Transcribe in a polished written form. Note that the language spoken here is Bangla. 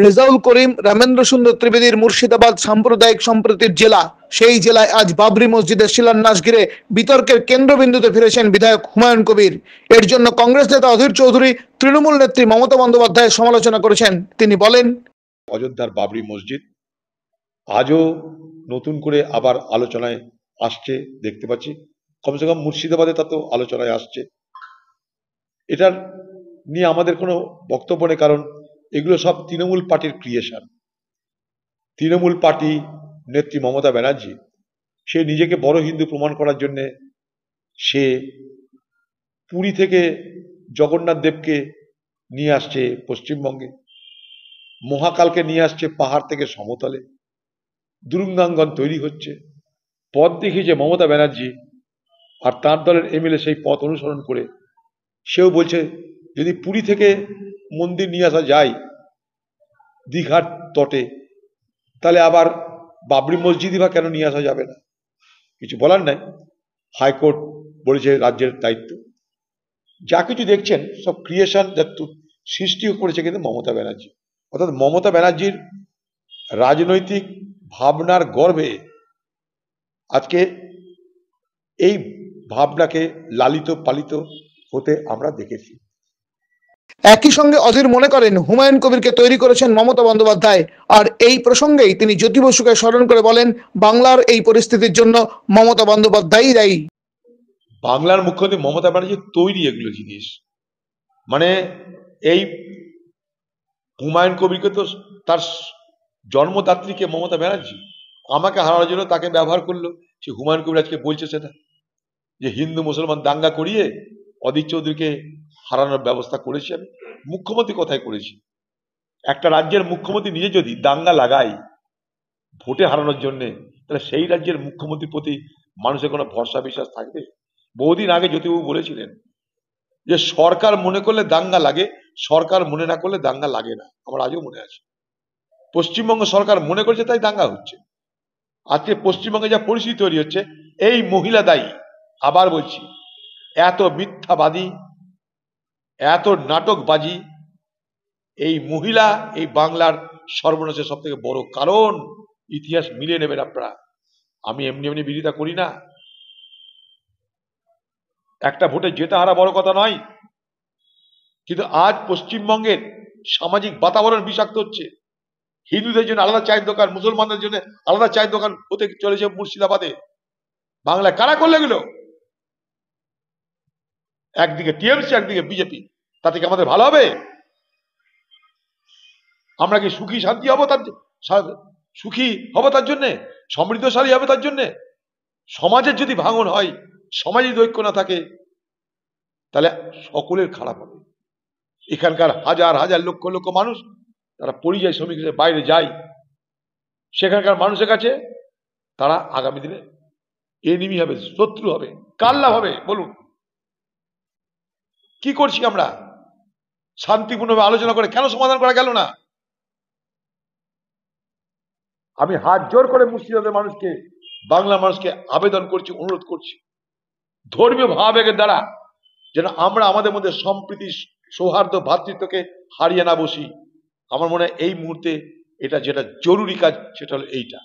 রেজাউল করিম রামেন্দ্র সুন্দর ত্রিবেদীর মুর্শিদাবাদ সাম্প্রদায়িক সম্প্রীতির জেলা, সেই জেলায় আজ বাবরি মসজিদের শিলান্যাস ঘিরে বিতর্কের কেন্দ্রবিন্দুতে ফিরেছেন বিধায়ক হুমায়ুন কবির। এর জন্য কংগ্রেস নেতা অধীর চৌধুরী তৃণমূল নেত্রী মমতা বন্দ্যোপাধ্যায়ের সমালোচনা করেছেন। তিনি বলেন, অযোধ্যার বাবরি মসজিদ আজও নতুন করে আবার আলোচনায় আসছে দেখতে পাচ্ছি। কমসে কম মুর্শিদাবাদে তা তো আলোচনায় আসছে। এটার নিয়ে আমাদের কোনো বক্তব্য নেই, কারণ এগুলো সব তৃণমূল পার্টির ক্রিয়েশন। তৃণমূল পার্টি নেত্রী মমতা ব্যানার্জি সে নিজেকে বড় হিন্দু প্রমাণ করার জন্য সে পুরী থেকে জগন্নাথ দেবকে নিয়ে আসছে পশ্চিমবঙ্গে, মহাকালকে নিয়ে আসছে পাহাড় থেকে সমতলে, দুরুঙ্গাঙ্গন তৈরি হচ্ছে। পথ দেখিয়েছে মমতা ব্যানার্জি, আর তার দলের এমএলএ সেই পথ অনুসরণ করে সেও বলছে যদি পুরী থেকে মন্দির নিয়ে আসা যায় দীঘার তটে, তাহলে আবার বাবরি মসজিদই বা কেন নিয়ে আসা যাবে না? কিছু বলার নাই, হাইকোর্ট বলেছে রাজ্যের দায়িত্ব। যা কিছু দেখছেন সব ক্রিয়েশন, যা সৃষ্টি করেছে কিন্তু মমতা ব্যানার্জি। অর্থাৎ মমতা ব্যানার্জির রাজনৈতিক ভাবনার গর্ভে আজকে এই ভাবনাকে লালিত পালিত হতে আমরা দেখেছি। একই সঙ্গে অধীর মনে করেন হুমায়ুন কবিরকে তৈরি করেছেন মমতা বন্দ্যোপাধ্যায়। আর এই প্রসঙ্গেই তিনি জ্যোতি বসুকে স্মরণ করে বলেন, বাংলার এই পরিস্থিতির জন্য মমতা বন্দ্যোপাধ্যায়ই দায়ী। বাংলার মুখ্যমন্ত্রী মমতা ব্যানার্জি তৈরি এগুলো জিনিস। মানে এই হুমায়ুন কবিরকে তো তার জন্মদাত্রীকে মমতা ব্যানার্জি আমাকে হারানোর জন্য তাকে ব্যবহার করলো। সে হুমায়ুন কবির আজকে বলছে সেটা, যে হিন্দু মুসলমান দাঙ্গা করিয়ে অধীর চৌধুরীকে হারানোর ব্যবস্থা করেছি আমি। মুখ্যমন্ত্রী কথাই করেছি। একটা রাজ্যের মুখ্যমন্ত্রী নিজে যদি দাঙ্গা লাগায় ভোটে হারানোর জন্যে, তাহলে সেই রাজ্যের মুখ্যমন্ত্রীর প্রতি মানুষের কোনো ভরসা বিশ্বাস থাকবে? বহুদিন আগে জ্যোতিবাবু বলেছিলেন যে সরকার মনে করলে দাঙ্গা লাগে, সরকার মনে না করলে দাঙ্গা লাগে না। আমার আজও মনে আছে। পশ্চিমবঙ্গ সরকার মনে করছে তাই দাঙ্গা হচ্ছে। আজকে পশ্চিমবঙ্গে যা পরিস্থিতি তৈরি হচ্ছে এই মহিলা দায়ী। আবার বলছি, এত মিথ্যাবাদী, এত নাটকবাজি, এই মহিলা এই বাংলার সর্বনাশের সব থেকে বড় কারণ। ইতিহাস মিলিয়ে নেবেন আপনারা। আমি এমনি এমনি বিরোধিতা করি না। একটা ভোটে জেতা হারা বড় কথা নয়, কিন্তু আজ পশ্চিমবঙ্গের সামাজিক বাতাবরণ বিষাক্ত হচ্ছে। হিন্দুদের জন্য আলাদা চায়ের দোকান, মুসলমানদের জন্য আলাদা চায়ের দোকান হতে চলেছে মুর্শিদাবাদে। বাংলায় কারা করলে এগুলো? একদিকে টিএমসি, একদিকে বিজেপি। তাতে কি আমাদের ভালো হবে? আমরা কি সুখী শান্তি হবো? সুখী হবো তার জন্যে? সমৃদ্ধশালী হবে তার জন্যে? সমাজের যদি ভাঙন হয়, সমাজে যদি ঐক্য না থাকে, তাহলে সকলের খারাপ হবে। এখানকার হাজার হাজার লক্ষ লক্ষ মানুষ তারা পরিযায়ী শ্রমিক হিসেবে বাইরে যায়, সেখানকার মানুষের কাছে তারা আগামী দিনে এনিমি হবে, শত্রু হবে। কার লাভ হবে বলুন? কি করছি আমরা? শান্তিপূর্ণভাবে আলোচনা করে কেন সমাধান করা গেল না? আমি হাত জোর করে মুর্শিদাবাদের মানুষকে, বাংলা মানুষকে আবেদন করছি, অনুরোধ করছি, ধর্মীয় ভাবাবেগের দ্বারা যেন আমরা আমাদের মধ্যে সম্প্রীতি, সৌহার্দ্য, ভ্রাতৃত্বকে হারিয়ে না বসি। আমার মনে হয় এই মুহূর্তে এটা যেটা জরুরি কাজ সেটা হলো এইটা।